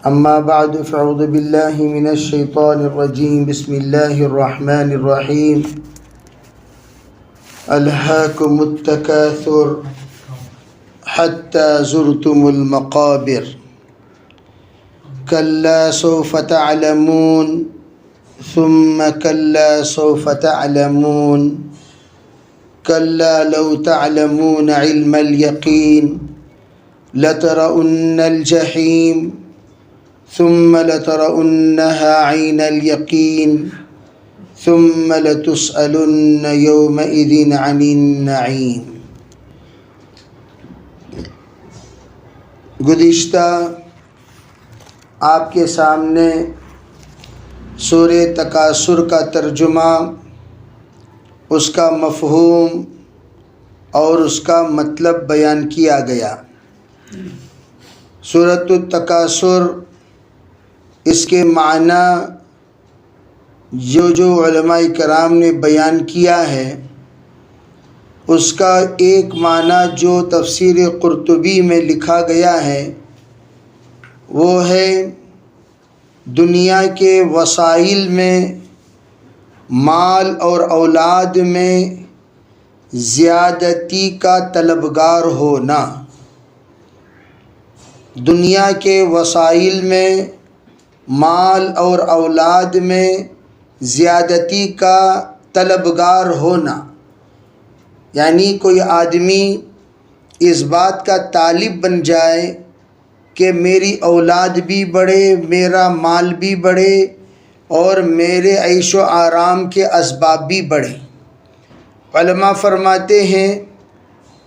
أما بعد فأعوذ بالله من الشيطان الرجيم بسم الله الرحمن الرحيم ألهاكم التكاثر حتى زرتم المقابر كلا سوف تعلمون ثم كلا سوف تعلمون كلا لو تعلمون علم اليقين لترؤن الجحيم ثم لترؤنها عين اليقين ثم لتسألن يومئذ عن النعيم۔ گزشتہ آپ کے سامنے سورہ تکاثر کا ترجمہ، اس کا مفہوم اور اس کا مطلب بیان کیا گیا۔ سورۃ التکاثر، اس کے معنی جو علماء کرام نے بیان کیا ہے، اس کا ایک معنی جو تفسیر قرطبی میں لکھا گیا ہے وہ ہے دنیا کے وسائل میں، مال اور اولاد میں زیادتی کا طلبگار ہونا۔ دنیا کے وسائل میں، مال اور اولاد میں زیادتی کا طلبگار ہونا، یعنی کوئی آدمی اس بات کا طالب بن جائے کہ میری اولاد بھی بڑھے، میرا مال بھی بڑھے اور میرے عیش و آرام کے اسباب بھی بڑھیں۔ علماء فرماتے ہیں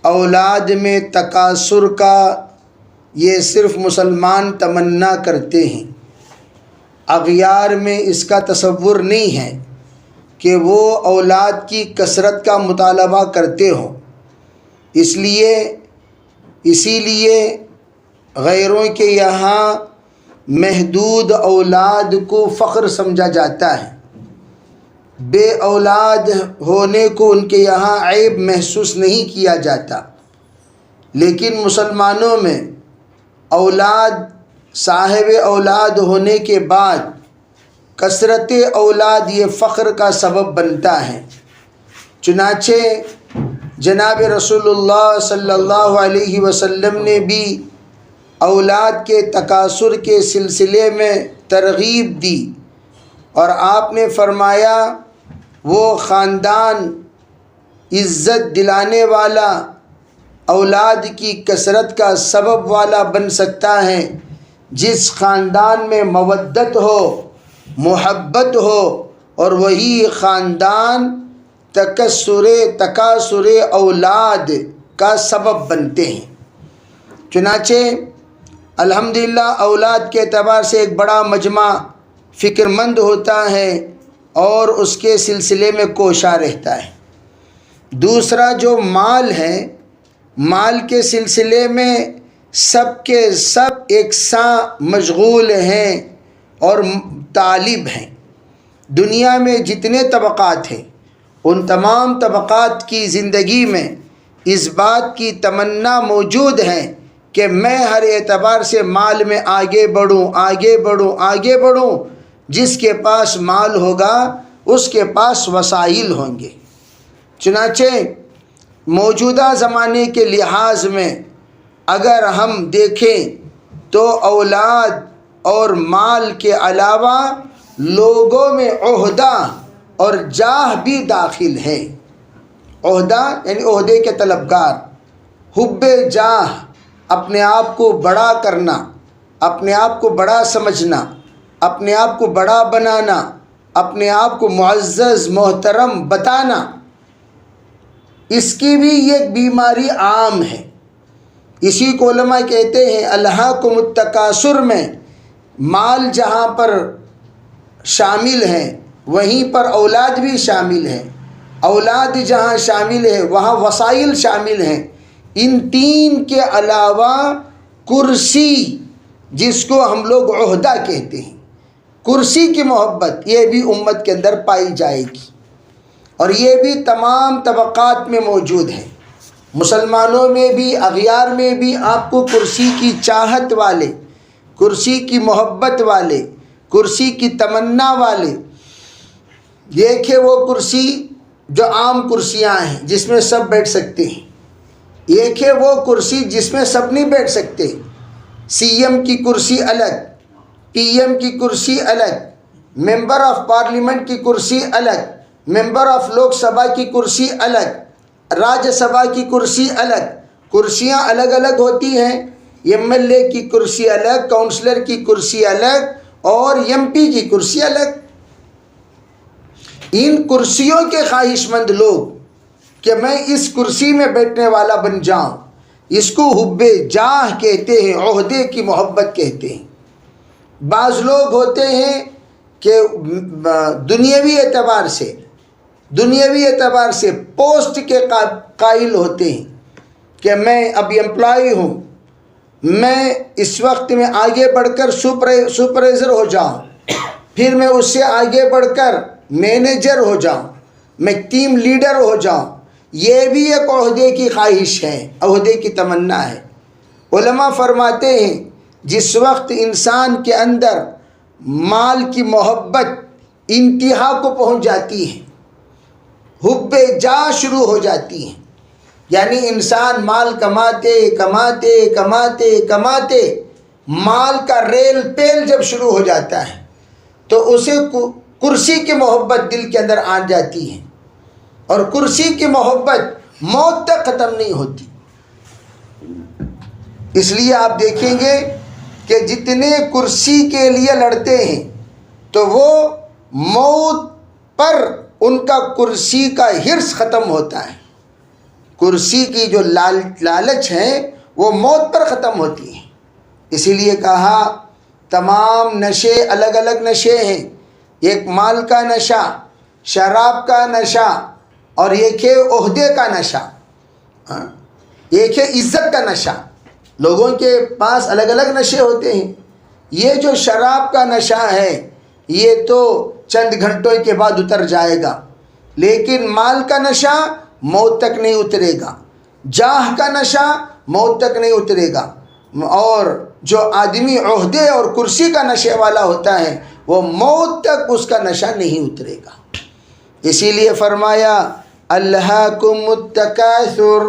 اولاد میں تکاثر کا یہ صرف مسلمان تمنا کرتے ہیں، اغیار میں اس کا تصور نہیں ہے کہ وہ اولاد کی کثرت کا مطالبہ کرتے ہوں۔ اسی لیے غیروں کے یہاں محدود اولاد کو فخر سمجھا جاتا ہے، بے اولاد ہونے کو ان کے یہاں عیب محسوس نہیں کیا جاتا۔ لیکن مسلمانوں میں صاحب اولاد ہونے کے بعد کثرت اولاد یہ فخر کا سبب بنتا ہے۔ چنانچہ جناب رسول اللہ صلی اللہ علیہ وسلم نے بھی اولاد کے تکاثر کے سلسلے میں ترغیب دی، اور آپ نے فرمایا وہ خاندان عزت دلانے والا اولاد کی کثرت کا سبب والا بن سکتا ہے جس خاندان میں مودت ہو، محبت ہو، اور وہی خاندان تکاثر اولاد کا سبب بنتے ہیں۔ چنانچہ الحمدللہ اولاد کے اعتبار سے ایک بڑا مجمع فکر مند ہوتا ہے اور اس کے سلسلے میں کوشاں رہتا ہے۔ دوسرا جو مال ہے، مال کے سلسلے میں سب کے سب یکساں مشغول ہیں اور طالب ہیں۔ دنیا میں جتنے طبقات ہیں ان تمام طبقات کی زندگی میں اس بات کی تمنا موجود ہے کہ میں ہر اعتبار سے مال میں آگے بڑھوں۔ جس کے پاس مال ہوگا اس کے پاس وسائل ہوں گے۔ چنانچہ موجودہ زمانے کے لحاظ میں اگر ہم دیکھیں تو اولاد اور مال کے علاوہ لوگوں میں عہدہ اور جاہ بھی داخل ہے۔ عہدہ یعنی عہدے کے طلبگار، حب جاہ، اپنے آپ کو بڑا کرنا، اپنے آپ کو بڑا سمجھنا، اپنے آپ کو بڑا بنانا، اپنے آپ کو معزز محترم بتانا، اس کی بھی یہ بیماری عام ہے۔ اسی کو علماء کہتے ہیں الہاکم التکاثر میں مال جہاں پر شامل ہے وہیں پر اولاد بھی شامل ہے، اولاد جہاں شامل ہے وہاں وسائل شامل ہیں۔ ان تین کے علاوہ کرسی، جس کو ہم لوگ عہدہ کہتے ہیں، کرسی کی محبت یہ بھی امت کے اندر پائی جائے گی، اور یہ بھی تمام طبقات میں موجود ہے۔ مسلمانوں میں بھی اغیار میں بھی آپ کو کرسی کی چاہت والے، کرسی کی محبت والے، کرسی کی تمنا والے، دیکھے وہ کرسی جو عام کرسیاں ہیں جس میں سب بیٹھ سکتے ہیں، ایک ہے وہ کرسی جس میں سب نہیں بیٹھ سکتے، سی ایم کی کرسی الگ، پی ایم کی کرسی الگ، ممبر آف پارلیمنٹ کی کرسی الگ، ممبر آف لوک سبھا کی کرسی الگ، راجیہ سبھا کی کرسی الگ، کرسیاں الگ الگ ہوتی ہیں، ایم ایل اے کی کرسی الگ، کونسلر کی کرسی الگ اور ایم پی کی کرسی الگ۔ ان کرسیوں کے خواہش مند لوگ کہ میں اس کرسی میں بیٹھنے والا بن جاؤں، اس کو حب جاہ کہتے ہیں، عہدے کی محبت کہتے ہیں۔ بعض لوگ ہوتے ہیں کہ دنیاوی اعتبار سے پوسٹ کے قائل ہوتے ہیں کہ میں اب امپلائی ہوں، میں اس وقت میں آگے بڑھ کر سپروائزر ہو جاؤں، پھر میں اس سے آگے بڑھ کر مینیجر ہو جاؤں، میں ٹیم لیڈر ہو جاؤں۔ یہ بھی ایک عہدے کی خواہش ہے، عہدے کی تمنا ہے۔ علماء فرماتے ہیں جس وقت انسان کے اندر مال کی محبت انتہا کو پہنچ جاتی ہے، حب جاہ شروع ہو جاتی ہے، یعنی انسان مال کماتے کماتے کماتے کماتے مال کا ریل پیل جب شروع ہو جاتا ہے تو اسے کرسی کی محبت دل کے اندر آ جاتی ہے، اور کرسی کی محبت موت تک ختم نہیں ہوتی۔ اس لیے آپ دیکھیں گے کہ جتنے کرسی کے لیے لڑتے ہیں تو وہ موت پر ان کا کرسی کا حرص ختم ہوتا ہے۔ کرسی کی جو لالچ ہے وہ موت پر ختم ہوتی ہے۔ اسی لیے کہا تمام نشے الگ الگ نشے ہیں، ایک مال کا نشہ، شراب کا نشہ، اور ایک ہے عہدے کا نشہ، ایک ہے عزت کا نشہ۔ لوگوں کے پاس الگ الگ نشے ہوتے ہیں۔ یہ جو شراب کا نشہ ہے یہ تو چند گھنٹوں کے بعد اتر جائے گا، لیکن مال کا نشہ موت تک نہیں اترے گا، جاہ کا نشہ موت تک نہیں اترے گا، اور جو آدمی عہدے اور کرسی کا نشے والا ہوتا ہے وہ موت تک اس کا نشہ نہیں اترے گا۔ اسی لیے فرمایا الہاکم التکاثر،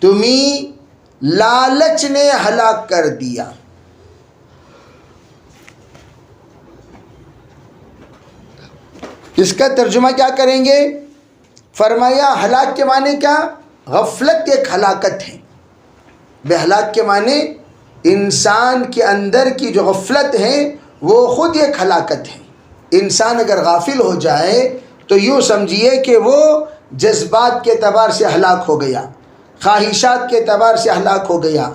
تمہیں لالچ نے ہلاک کر دیا۔ اس کا ترجمہ کیا کریں گے؟ فرمایا ہلاک کے معنی کیا؟ غفلت ایک ہلاکت ہے۔ بے ہلاک کے معنی انسان کے اندر کی جو غفلت ہے وہ خود ایک ہلاکت ہے۔ انسان اگر غافل ہو جائے تو یوں سمجھیے کہ وہ جذبات کے اعتبار سے ہلاک ہو گیا، خواہشات کے اعتبار سے ہلاک ہو گیا،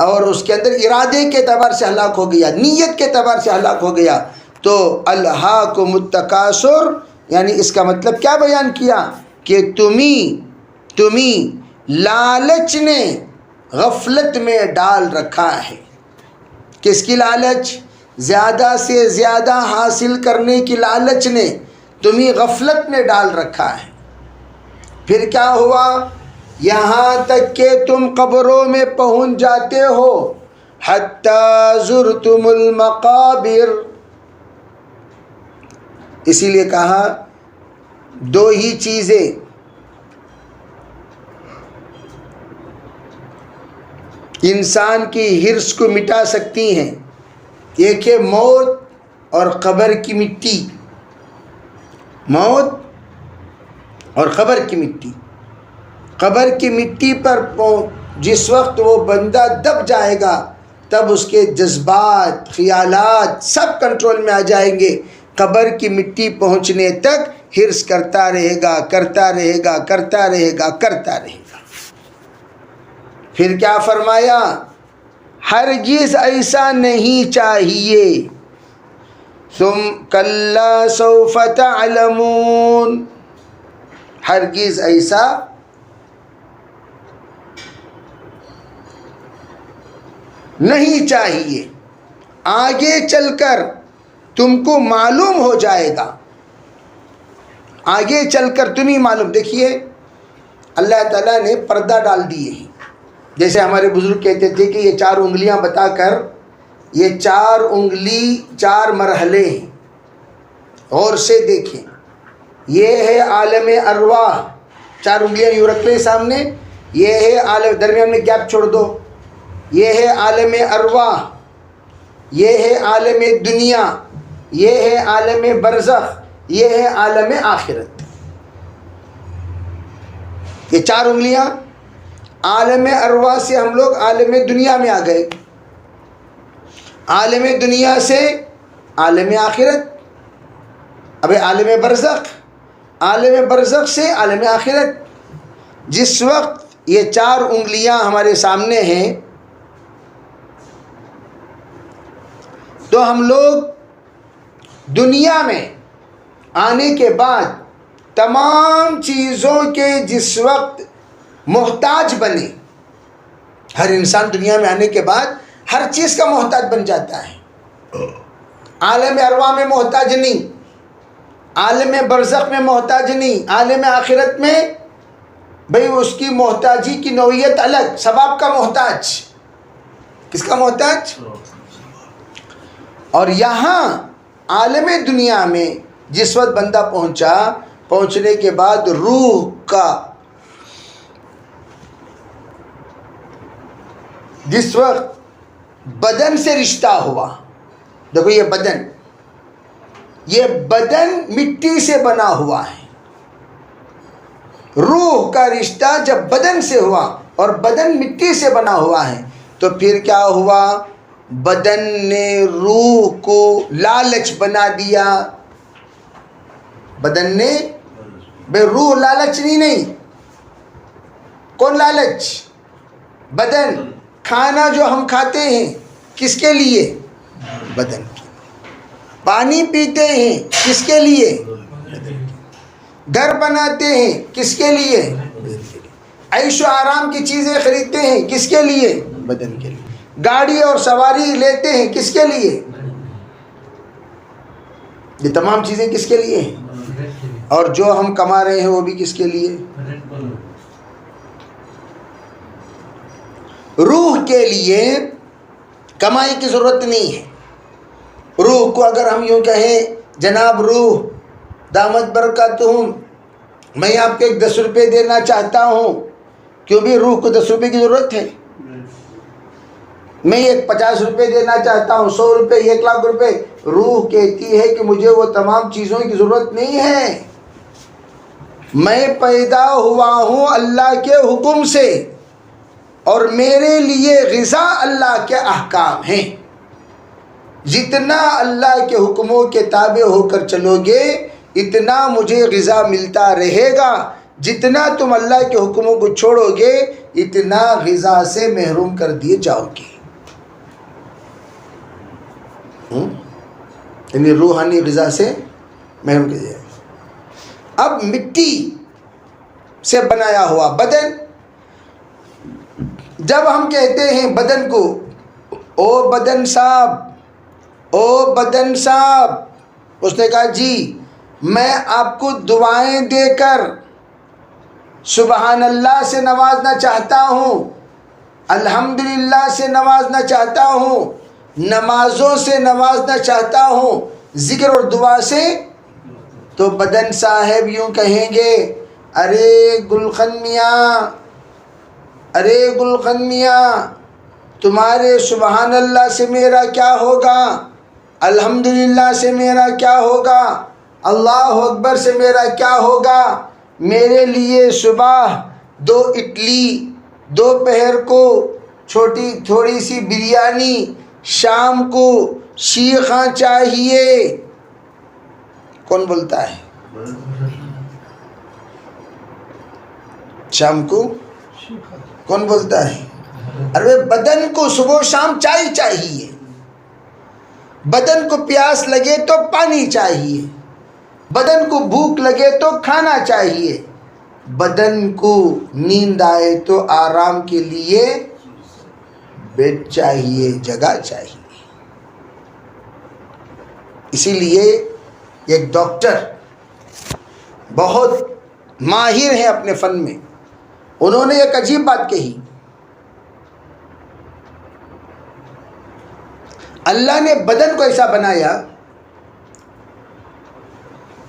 اور اس کے اندر ارادے کے اعتبار سے ہلاک ہو گیا، نیت کے اعتبار سے ہلاک ہو گیا۔ تو الہاکم التکاثر یعنی اس کا مطلب کیا بیان کیا کہ تمہیں لالچ نے غفلت میں ڈال رکھا ہے۔ کس کی لالچ؟ زیادہ سے زیادہ حاصل کرنے کی لالچ نے تمہیں غفلت میں ڈال رکھا ہے۔ پھر کیا ہوا؟ یہاں تک کہ تم قبروں میں پہنچ جاتے ہو، حتی زرتم المقابر۔ اسی لیے کہا دو ہی چیزیں انسان کی حرص کو مٹا سکتی ہیں، ایک ہے موت اور قبر کی مٹی۔ موت اور قبر کی مٹی۔ قبر کی مٹی پر جس وقت وہ بندہ دب جائے گا تب اس کے جذبات، خیالات سب کنٹرول میں آ جائیں گے۔ قبر کی مٹی پہنچنے تک حرص کرتا رہے گا، کرتا رہے گا، کرتا رہے گا، کرتا رہے گا۔ پھر کیا فرمایا؟ ہرگز ایسا نہیں چاہیے، ثم کلا سوف تعلمون، ہرگز ایسا نہیں چاہیے، آگے چل کر تم کو معلوم ہو جائے گا، آگے چل کر تمہیں معلوم۔ دیکھیے اللہ تعالیٰ نے پردہ ڈال دیے ہیں. جیسے ہمارے بزرگ کہتے تھے کہ یہ 4 انگلیاں بتا کر، یہ 4 انگلی 4 مرحلے ہیں. غور سے دیکھیں، یہ ہے عالم ارواح. 4 انگلیاں یوں رکھ لیں سامنے، یہ ہے عالم، درمیان میں گیپ چھوڑ دو. یہ ہے عالم ارواح، یہ ہے عالم دنیا، یہ ہے عالم برزخ، یہ ہے عالم آخرت. یہ 4 انگلیاں، عالم ارواح سے ہم لوگ عالم دنیا میں آ گئے، عالم دنیا سے عالم آخرت، اب عالم برزخ، عالم برزخ سے عالم آخرت. جس وقت یہ 4 انگلیاں ہمارے سامنے ہیں تو ہم لوگ دنیا میں آنے کے بعد تمام چیزوں کے جس وقت محتاج بنے، ہر انسان دنیا میں آنے کے بعد ہر چیز کا محتاج بن جاتا ہے. عالم ارواح میں محتاج نہیں، عالم برزخ میں محتاج نہیں، عالم آخرت میں بھئی اس کی محتاجی کی نوعیت الگ، ثواب کا محتاج. کس کا محتاج؟ اور یہاں عالم دنیا میں جس وقت بندہ پہنچنے کے بعد روح کا جس وقت بدن سے رشتہ ہوا، دیکھو یہ بدن مٹی سے بنا ہوا ہے. روح کا رشتہ جب بدن سے ہوا اور بدن مٹی سے بنا ہوا ہے تو پھر کیا ہوا؟ بدن نے روح کو لالچ بنا دیا. بدن نے بے روح لالچ نہیں. کون لالچ؟ بدن. کھانا جو ہم کھاتے ہیں کس کے لیے؟ بدن کے. پانی پیتے ہیں کس کے لیے؟ گھر بناتے ہیں کس کے لیے؟ عیش و آرام کی چیزیں خریدتے ہیں کس کے لیے؟ بدن کے لیے. گاڑی اور سواری لیتے ہیں کس کے لیے؟ یہ تمام چیزیں کس کے لیے ہیں؟ اور جو ہم کما رہے ہیں وہ بھی کس کے لیے؟ روح کے لیے کمائی کی ضرورت نہیں ہے. روح کو اگر ہم یوں کہیں جناب روح دامت برکاتہم، میں آپ کو 10 روپے دینا چاہتا ہوں، کیوں بھی روح کو 10 روپے کی ضرورت ہے؟ میں 50 روپے دینا چاہتا ہوں، 100 روپے، 1 لاکھ روپے. روح کہتی ہے کہ مجھے وہ تمام چیزوں کی ضرورت نہیں ہے. میں پیدا ہوا ہوں اللہ کے حکم سے اور میرے لیے غذا اللہ کے احکام ہیں. جتنا اللہ کے حکموں کے تابع ہو کر چلو گے اتنا مجھے غذا ملتا رہے گا. جتنا تم اللہ کے حکموں کو چھوڑو گے اتنا غذا سے محروم کر دیے جاؤ گے. یعنی روحانی غذا سے محروم کر دیا. اب مٹی سے بنایا ہوا بدن، جب ہم کہتے ہیں بدن کو او بدن صاحب، او بدن صاحب، اس نے کہا جی میں آپ کو دعائیں دے کر سبحان اللہ سے نوازنا چاہتا ہوں، الحمدللہ سے نوازنا چاہتا ہوں، نمازوں سے نوازنا چاہتا ہوں، ذکر اور دعا سے. تو بدن صاحب یوں کہیں گے ارے گلخن میاں، ارے گلخن میاں، تمہارے سبحان اللہ سے میرا کیا ہوگا، الحمدللہ سے میرا کیا ہوگا، اللہ اکبر سے میرا کیا ہوگا. میرے لیے صبح 2 اڈلی، دوپہر کو تھوڑی سی بریانی، شام کو شیخاں چاہیے. کون بولتا ہے؟ شام کو کون بولتا ہے؟ ارے بدن کو صبح و شام چائے چاہیے، بدن کو پیاس لگے تو پانی چاہیے، بدن کو بھوک لگے تو کھانا چاہیے، بدن کو نیند آئے تو آرام کے لیے بیڈ چاہیے، جگہ چاہیے. اسی لیے ایک ڈاکٹر بہت ماہر ہیں اپنے فن میں، انہوں نے ایک عجیب بات کہی، اللہ نے بدن کو ایسا بنایا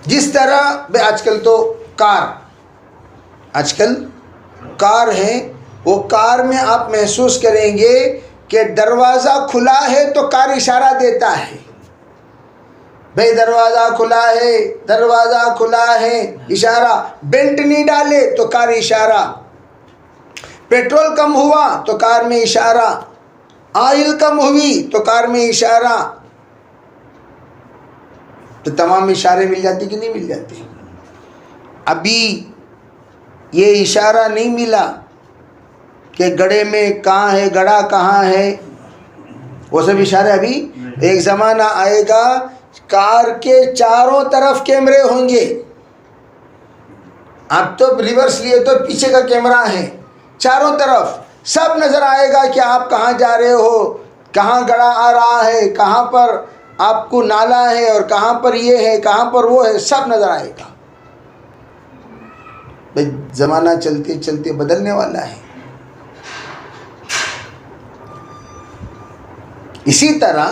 جس طرح آج کل تو آج کل کار ہے، وہ کار میں آپ محسوس کریں گے کہ دروازہ کھلا ہے تو کار اشارہ دیتا ہے، بھئی دروازہ کھلا ہے، دروازہ کھلا ہے، اشارہ۔ بیلٹ نہیں ڈالے تو کار اشارہ، پیٹرول کم ہوا تو کار میں اشارہ، آئل کم ہوئی تو کار میں اشارہ۔ تو تمام اشارے مل جاتی کہ نہیں مل جاتی؟ ابھی یہ اشارہ نہیں ملا کہ گڑھے میں کہاں ہے، گڑھا کہاں ہے، وہ سب اشارے ابھی۔ ایک زمانہ آئے گا کار کے چاروں طرف کیمرے ہوں گے، اب تو ریورس لیے تو پیچھے کا کیمرہ ہے، چاروں طرف سب نظر آئے گا کہ آپ کہاں جا رہے ہو، کہاں گڑھا آ رہا ہے، کہاں پر آپ کو نالا ہے، اور کہاں پر یہ ہے، کہاں پر وہ ہے، سب نظر آئے گا۔ زمانہ چلتے چلتے بدلنے والا ہے۔ اسی طرح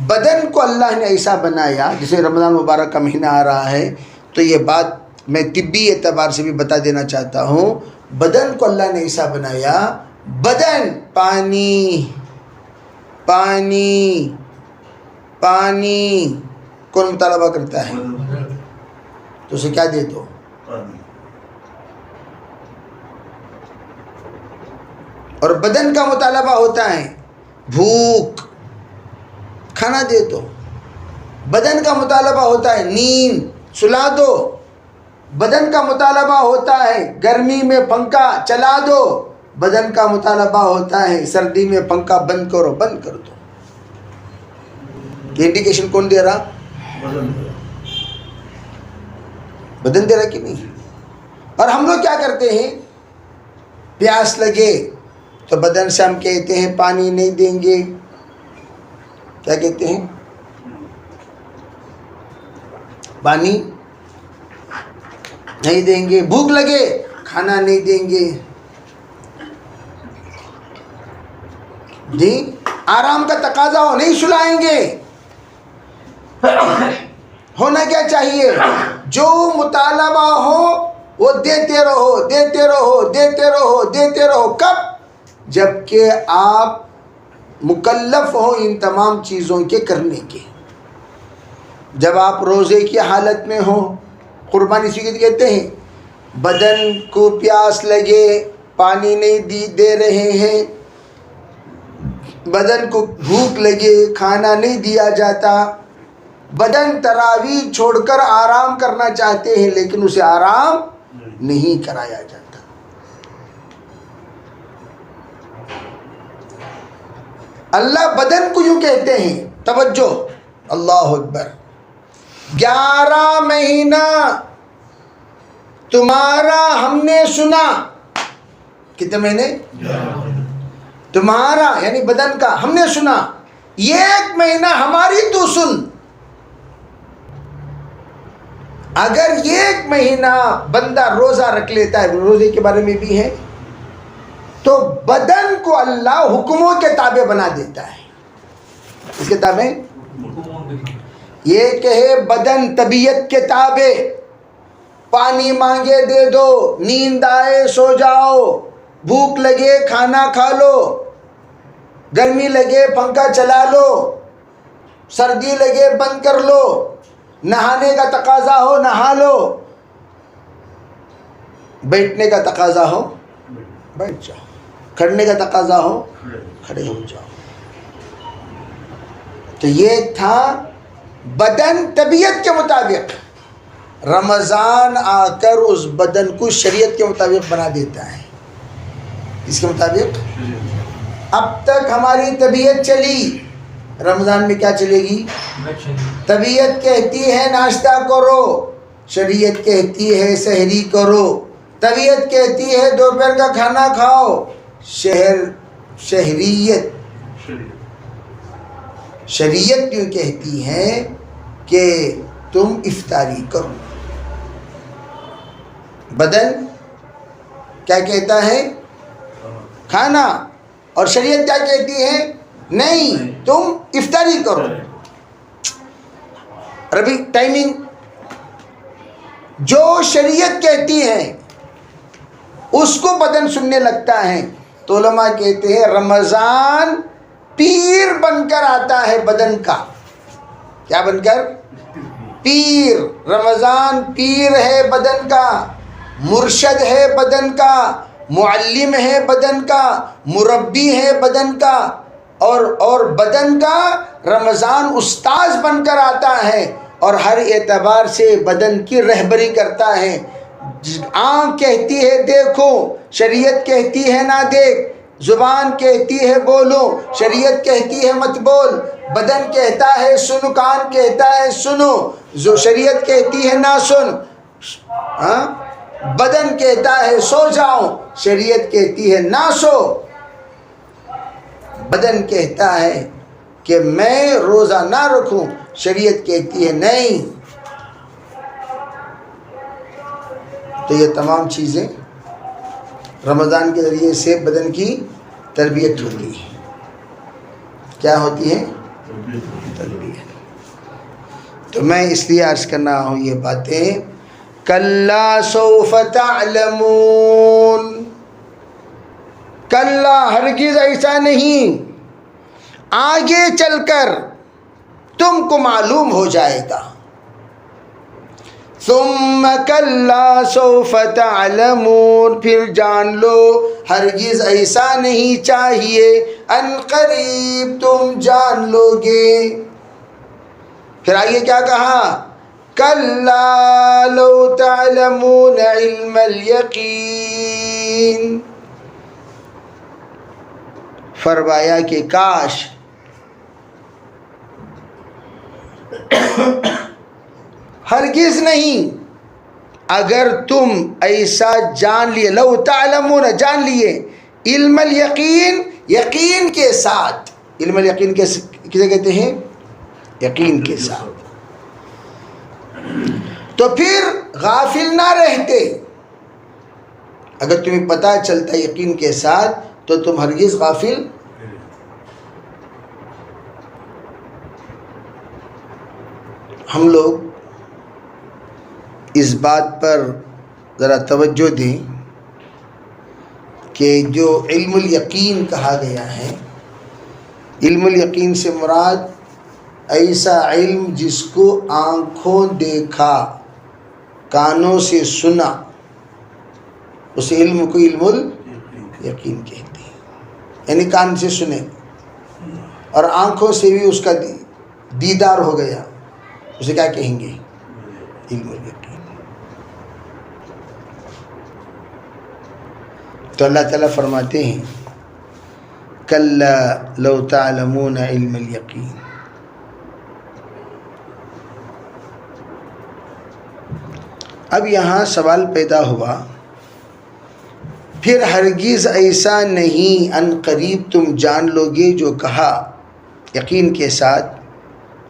بدن کو اللہ نے ایسا بنایا، جسے رمضان مبارک کا مہینہ آ رہا ہے تو یہ بات میں طبی اعتبار سے بھی بتا دینا چاہتا ہوں، بدن کو اللہ نے ایسا بنایا، بدن پانی پانی پانی کون مطالبہ کرتا ہے؟ تو اسے کیا دے دو؟ اور بدن کا مطالبہ ہوتا ہے بھوک، کھانا دے دو۔ بدن کا مطالبہ ہوتا ہے نیند، سلا دو۔ بدن کا مطالبہ ہوتا ہے گرمی میں پنکھا چلا دو۔ بدن کا مطالبہ ہوتا ہے سردی میں پنکھا بند کرو، بند کر دو۔ یہ انڈیکیشن کون دے رہا؟ بدن دے رہا کہ نہیں؟ اور ہم لوگ کیا کرتے ہیں؟ پیاس لگے تو بدن سے ہم کہتے ہیں پانی نہیں دیں گے، کیا کہتے ہیں؟ پانی نہیں دیں گے۔ بھوک لگے کھانا نہیں دیں گے، جی آرام کا تقاضا ہو نہیں سلائیں گے۔ ہونا کیا چاہیے؟ جو مطالبہ ہو وہ دیتے رہو، دیتے رہو، دیتے رہو، دیتے رہو۔ کب؟ جبکہ آپ مکلف ہو ان تمام چیزوں کے کرنے کے۔ جب آپ روزے کی حالت میں ہو، قربانی اسی کہتے ہیں، بدن کو پیاس لگے پانی نہیں دے رہے ہیں، بدن کو بھوک لگے کھانا نہیں دیا جاتا، بدن تراویح چھوڑ کر آرام کرنا چاہتے ہیں لیکن اسے آرام نہیں کرایا جاتا۔ اللہ بدن کو یوں کہتے ہیں، توجہ اللہ اکبر، 11 مہینہ تمہارا ہم نے سنا۔ کتنے مہینے؟ تمہارا یعنی بدن کا ہم نے سنا، یہ 1 مہینہ ہماری تو سن۔ اگر یہ 1 مہینہ بندہ روزہ رکھ لیتا ہے، روزے کے بارے میں بھی ہے، تو بدن کو اللہ حکموں کے تابع بنا دیتا ہے۔ اس کے تابع یہ کہے بدن طبیعت کے تابع، پانی مانگے دے دو، نیند آئے سو جاؤ، بھوک لگے کھانا کھا لو، گرمی لگے پنکھا چلا لو، سردی لگے بند کر لو، نہانے کا تقاضا ہو نہا لو، بیٹھنے کا تقاضا ہو بیٹھ جاؤ، کھڑنے کا تقاضا ہو کھڑے ہو جاؤ۔ تو یہ تھا بدن طبیعت کے مطابق۔ رمضان آ کر اس بدن کو شریعت کے مطابق بنا دیتا ہے۔ اس کے مطابق اب تک ہماری طبیعت چلی، رمضان میں کیا چلے گی؟ طبیعت کہتی ہے ناشتہ کرو، شریعت کہتی ہے سحری کرو، طبیعت کہتی ہے دوپہر کا کھانا کھاؤ، شریعت یوں کہتی ہے کہ تم افطاری کرو۔ بدن کیا کہتا ہے؟ کھانا. اور شریعت کیا کہتی ہے؟ نہیں، تم افطاری کرو. ابھی ٹائمنگ جو شریعت کہتی ہے اس کو بدن سننے لگتا ہے تو علماء کہتے ہیں رمضان پیر بن کر آتا ہے بدن کا. کیا بن کر؟ پیر. رمضان پیر ہے بدن کا، مرشد ہے بدن کا، معلم ہے بدن کا، مربی ہے بدن کا، اور بدن کا رمضان استاذ بن کر آتا ہے اور ہر اعتبار سے بدن کی رہبری کرتا ہے. آنکھ کہتی ہے دیکھو، شریعت کہتی ہے نہ دیکھ. زبان کہتی ہے بولو، شریعت کہتی ہے مت بول. بدن کہتا ہے سنو، کان کہتا ہے سنو، جو شریعت کہتی ہے نہ سن. بدن کہتا ہے سو جاؤ، شریعت کہتی ہے نہ سو. بدن کہتا ہے کہ میں روزہ نہ رکھوں، شریعت کہتی ہے نہیں. تو یہ تمام چیزیں رمضان کے ذریعے سے بدن کی تربیت ہوتی ہے. کیا ہوتی ہے؟ تربیت. تو میں اس لیے عرض کرنا ہوں یہ باتیں. کلا سوف تعلمون، کلا ہرگز ایسا نہیں، آگے چل کر تم کو معلوم ہو جائے گا. ثم کلا سوف تعلمون، پھر جان لو ہرگز ایسا نہیں چاہیے، ان قریب تم جان لو گے. پھر آگے کیا کہا؟ کلا لو تعلمون علم الیقین، فرمایا کہ کاش ہرگز نہیں اگر تم ایسا جان لیے، لو تعلمون جان لیے، علم الیقین یقین کے ساتھ. علم الیقین کسے کہتے ہیں؟ یقین کے ساتھ. تو پھر غافل نہ رہتے. اگر تمہیں پتہ چلتا یقین کے ساتھ تو تم ہرگز غافل. ہم لوگ اس بات پر ذرا توجہ دیں کہ جو علم الیقین کہا گیا ہے، علم الیقین سے مراد ایسا علم جس کو آنکھوں دیکھا، کانوں سے سنا، اس علم کو علم الیقین کہتے ہیں. یعنی کان سے سنے اور آنکھوں سے بھی اس کا دیدار ہو گیا، اسے کیا کہیں گے؟ علم الیقین. تو اللہ تعالیٰ فرماتے ہیں کلا لو تعلمون علم الیقین. اب یہاں سوال پیدا ہوا، پھر ہرگز ایسا نہیں ان قریب تم جان لو گے، جو کہا یقین کے ساتھ،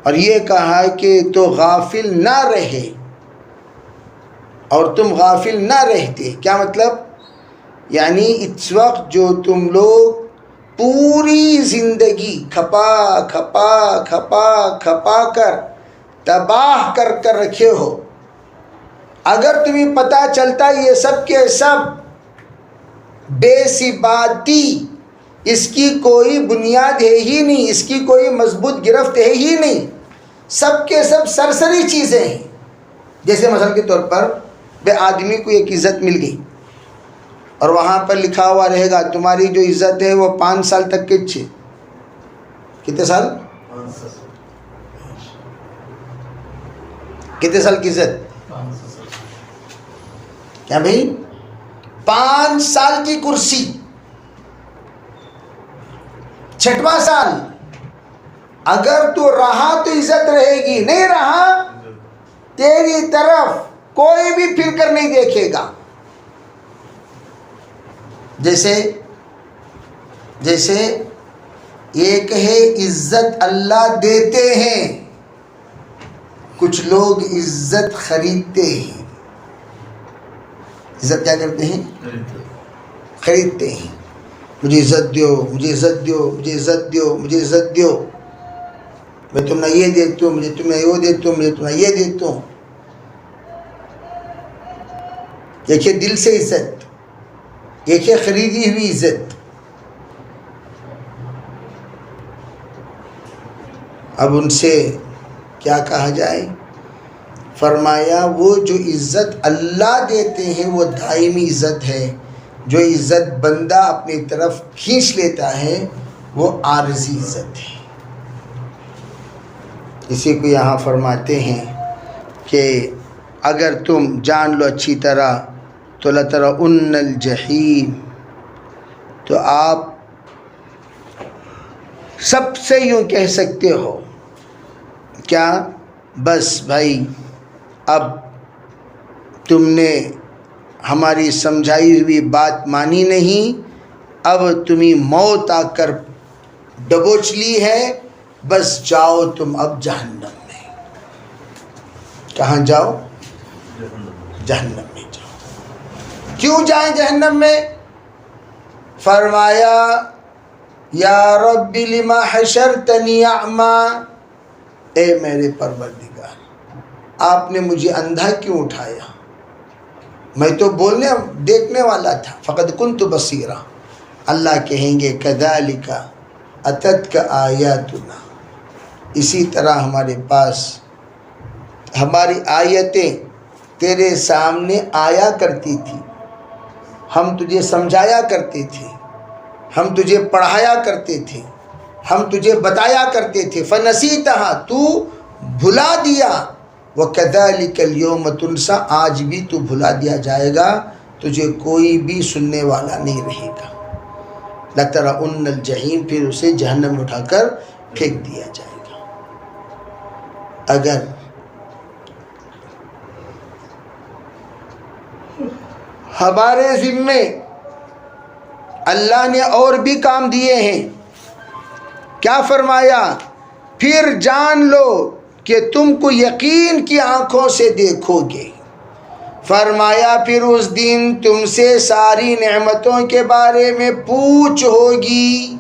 اور یہ کہا کہ تو غافل نہ رہے، اور تم غافل نہ رہتے. کیا مطلب؟ یعنی اس وقت جو تم لوگ پوری زندگی کھپا کھپا کھپا کھپا کر تباہ کر کر رکھے ہو، اگر تمہیں پتہ چلتا یہ سب کے سب بے ثباتی، اس کی کوئی بنیاد ہے ہی نہیں، اس کی کوئی مضبوط گرفت ہے ہی نہیں، سب کے سب سرسری چیزیں ہیں. جیسے مثال کے طور پر بے آدمی کو ایک عزت مل گئی اور وہاں پر لکھا ہوا رہے گا تمہاری جو عزت ہے وہ 5 سال تک کے چھے. کتنے سال؟ کتنے سال کی عزت؟ کیا بھائی؟ 5 سال کی کرسی، 6واں سال اگر تو رہا تو عزت رہے گی، نہیں رہا تیری طرف کوئی بھی پھر کر نہیں دیکھے گا. جیسے ایک ہے عزت اللہ دیتے ہیں، کچھ لوگ عزت خریدتے ہیں. عزت کیا کرتے ہیں؟ خریدتے ہیں، مجھے عزت دیو، مجھے عزت دیو، مجھے عزت دیو، مجھے عزت دیو، میں تمہیں یہ دیتا ہوں، مجھے تمہیں وہ دیتا ہوں، مجھے تمہیں یہ دیتا ہوں. دیکھیے دل سے عزت، دیکھیے خریدی ہوئی عزت. اب ان سے کیا کہا جائے؟ فرمایا وہ جو عزت اللہ دیتے ہیں وہ دائمی عزت ہے، جو عزت بندہ اپنی طرف کھینچ لیتا ہے وہ عارضی عزت ہے. اسی کو یہاں فرماتے ہیں کہ اگر تم جان لو اچھی طرح تو لَتَرَوُنَّ الْجَحِيمَ، تو آپ سب سے یوں کہہ سکتے ہو کیا؟ بس بھائی اب تم نے ہماری سمجھائی ہوئی بات مانی نہیں، اب تمہیں موت آ کر دبوچ لی ہے، بس جاؤ تم اب جہنم میں. کہاں جاؤ؟ جہنم میں جاؤ. کیوں جائیں جہنم میں؟ فرمایا یا رب لما حشرتنی اعما، اے میرے پروردگار آپ نے مجھے اندھا کیوں اٹھایا؟ میں تو بولنے دیکھنے والا تھا. فقد کنت بصیرا. اللہ کہیں گے کذالک اتتک آیاتنا، اسی طرح ہمارے پاس ہماری آیتیں تیرے سامنے آیا کرتی تھی، ہم تجھے سمجھایا کرتے تھے، ہم تجھے پڑھایا کرتے تھے، ہم تجھے بتایا کرتے تھے. فنسیتہا، تو بھلا دیا. وَكَذَلِكَ الْيَوْمَ تُنْسَى، آج بھی تو بھلا دیا جائے گا، تجھے کوئی بھی سننے والا نہیں رہے گا. لَتَرَوُنَّ الْجَحِيمَ، پھر اسے جہنم میں اٹھا کر پھینک دیا جائے گا. اگر ہمارے ذمے اللہ نے اور بھی کام دیے ہیں، کیا فرمایا؟ پھر جان لو کہ تم کو یقین کی آنکھوں سے دیکھو گے. فرمایا پھر اس دن تم سے ساری نعمتوں کے بارے میں پوچھ ہوگی.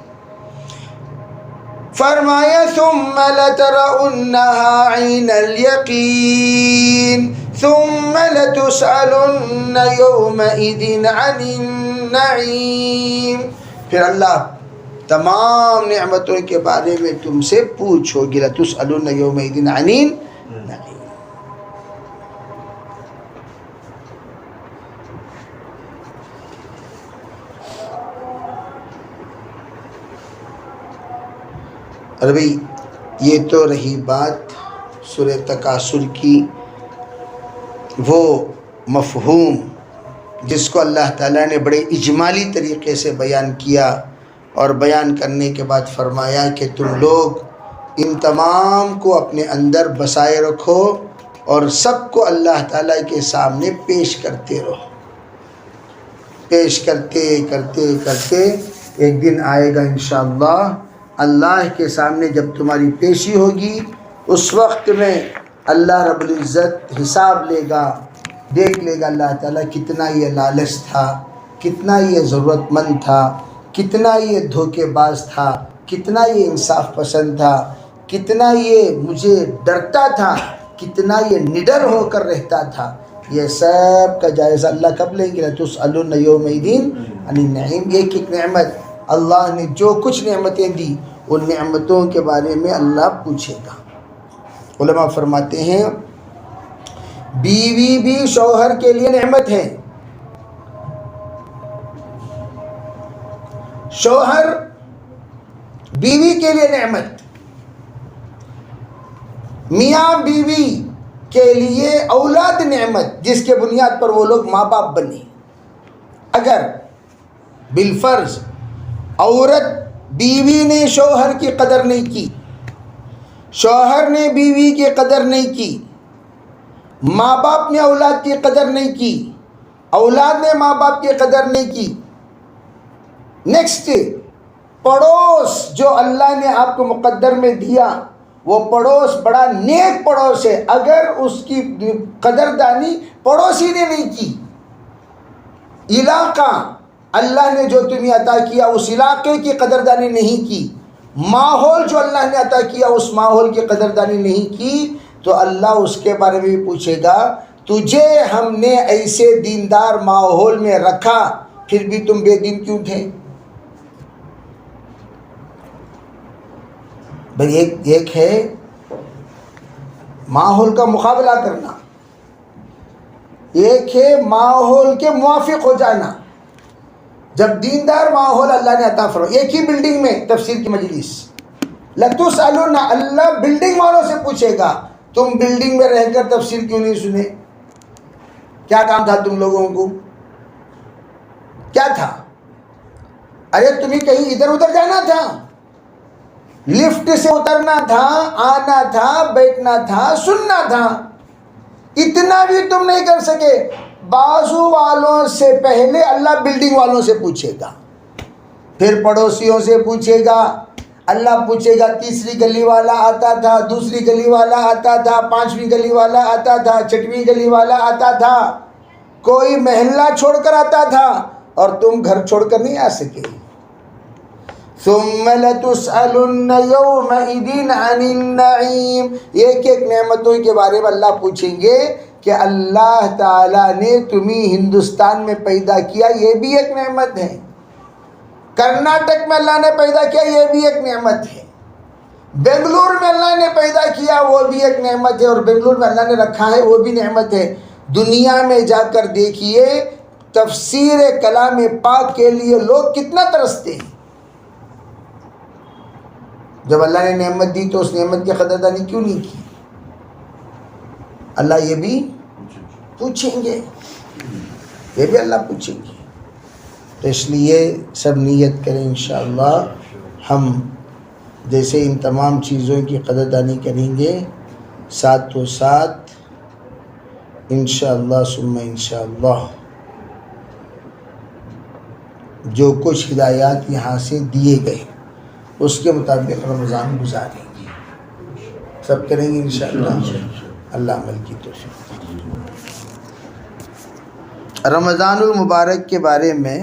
فرمایا ثم لترؤنها عین الیقین ثم لتسألن یومئذ عن النعیم. پھر اللہ تمام نعمتوں کے بارے میں تم سے پوچھو گی. لتسألن یومئذ عن النعیم. اور بھئی یہ تو رہی بات سورہ تکاثر کی، وہ مفہوم جس کو اللہ تعالیٰ نے بڑے اجمالی طریقے سے بیان کیا، اور بیان کرنے کے بعد فرمایا کہ تم لوگ ان تمام کو اپنے اندر بسائے رکھو اور سب کو اللہ تعالیٰ کے سامنے پیش کرتے رہو. پیش کرتے کرتے کرتے ایک دن آئے گا انشاءاللہ، اللہ کے سامنے جب تمہاری پیشی ہوگی، اس وقت میں اللہ رب العزت حساب لے گا، دیکھ لے گا اللہ تعالیٰ کتنا یہ لالچ تھا، کتنا یہ ضرورت مند تھا، کتنا یہ دھوکے باز تھا، کتنا یہ انصاف پسند تھا، کتنا یہ مجھے ڈرتا تھا، کتنا یہ نڈر ہو کر رہتا تھا. یہ سب کا جائزہ اللہ کب لیں گے؟ لَتُسْأَلُنَّ يَوْمَئِذٍ عَنِ النَّعِيمِ. ایک ایک نعمت اللہ نے جو کچھ نعمتیں دی ان نعمتوں کے بارے میں اللہ پوچھے گا. علماء فرماتے ہیں بیوی بھی شوہر کے لیے نعمت ہے. شوہر بیوی کے لیے نعمت، میاں بیوی کے لیے اولاد نعمت، جس کے بنیاد پر وہ لوگ ماں باپ بنے. اگر بالفرض عورت بیوی نے شوہر کی قدر نہیں کی، شوہر نے بیوی کی قدر نہیں کی، ماں باپ نے اولاد کی قدر نہیں کی، اولاد نے ماں باپ کی قدر نہیں کی، نیکسٹ پڑوس جو اللہ نے آپ کو مقدر میں دیا، وہ پڑوس بڑا نیک پڑوس ہے، اگر اس کی قدردانی پڑوسی نے نہیں کی، علاقہ اللہ نے جو تمہیں عطا کیا اس علاقے کی قدردانی نہیں کی، ماحول جو اللہ نے عطا کیا اس ماحول کی قدردانی نہیں کی، تو اللہ اس کے بارے میں بھی پوچھے گا تجھے ہم نے ایسے دیندار ماحول میں رکھا پھر بھی تم بے دین کیوں تھے؟ بھئی ایک ہے ماحول کا مقابلہ کرنا، ایک ہے ماحول کے موافق ہو جانا۔ جب دیندار ماحول اللہ نے عطا فرمایا، ایک ہی بلڈنگ میں تفسیر کی مجلس، لَتُسْأَلُنَّ، اللہ بلڈنگ والوں سے پوچھے گا تم بلڈنگ میں رہ کر تفسیر کیوں نہیں سنے؟ کیا کام تھا تم لوگوں کو؟ کیا تھا؟ ارے تمہیں کہیں ادھر ادھر جانا تھا، لفٹ سے اترنا تھا، آنا تھا، بیٹھنا تھا، سننا تھا، اتنا بھی تم نہیں کر سکے۔ بازو والوں سے پہلے اللہ بلڈنگ والوں سے پوچھے گا، پھر پڑوسیوں سے پوچھے گا، اللہ پوچھے گا تیسری گلی والا آتا تھا، دوسری گلی والا آتا تھا، پانچویں گلی والا آتا تھا، چھٹویں گلی والا آتا تھا، کوئی محلہ چھوڑ کر آتا تھا اور تم گھر چھوڑ کر نہیں آ سکے۔ ثم لتسألن يومئذ عن النعیم، ایک ایک نعمتوں کے بارے میں اللہ پوچھیں گے کہ اللہ تعالیٰ نے تمہیں ہندوستان میں پیدا کیا، یہ بھی ایک نعمت ہے، کرناٹک میں اللہ نے پیدا کیا، یہ بھی ایک نعمت ہے، بنگلور میں اللہ نے پیدا کیا، وہ بھی ایک نعمت ہے، اور بنگلور میں اللہ نے رکھا ہے، وہ بھی نعمت ہے۔ دنیا میں جا کر دیکھیے تفسیر کلام پاک کے لیے لوگ کتنا ترستے ہیں۔ جب اللہ نے نعمت دی تو اس نعمت کی قدردانی کیوں نہیں کی؟ اللہ یہ بھی پوچھیں گے، یہ بھی اللہ پوچھیں گے۔ تو اس لیے سب نیت کریں انشاءاللہ ہم جیسے ان تمام چیزوں کی قدردانی کریں گے، ساتھ و ساتھ انشاءاللہ ثم انشاءاللہ جو کچھ ہدایات یہاں سے دیے گئے اس کے مطابق رمضان گزاریں گے، سب کریں گے انشاءاللہ، اللہ عمل کی توفیق۔ رمضان المبارک کے بارے میں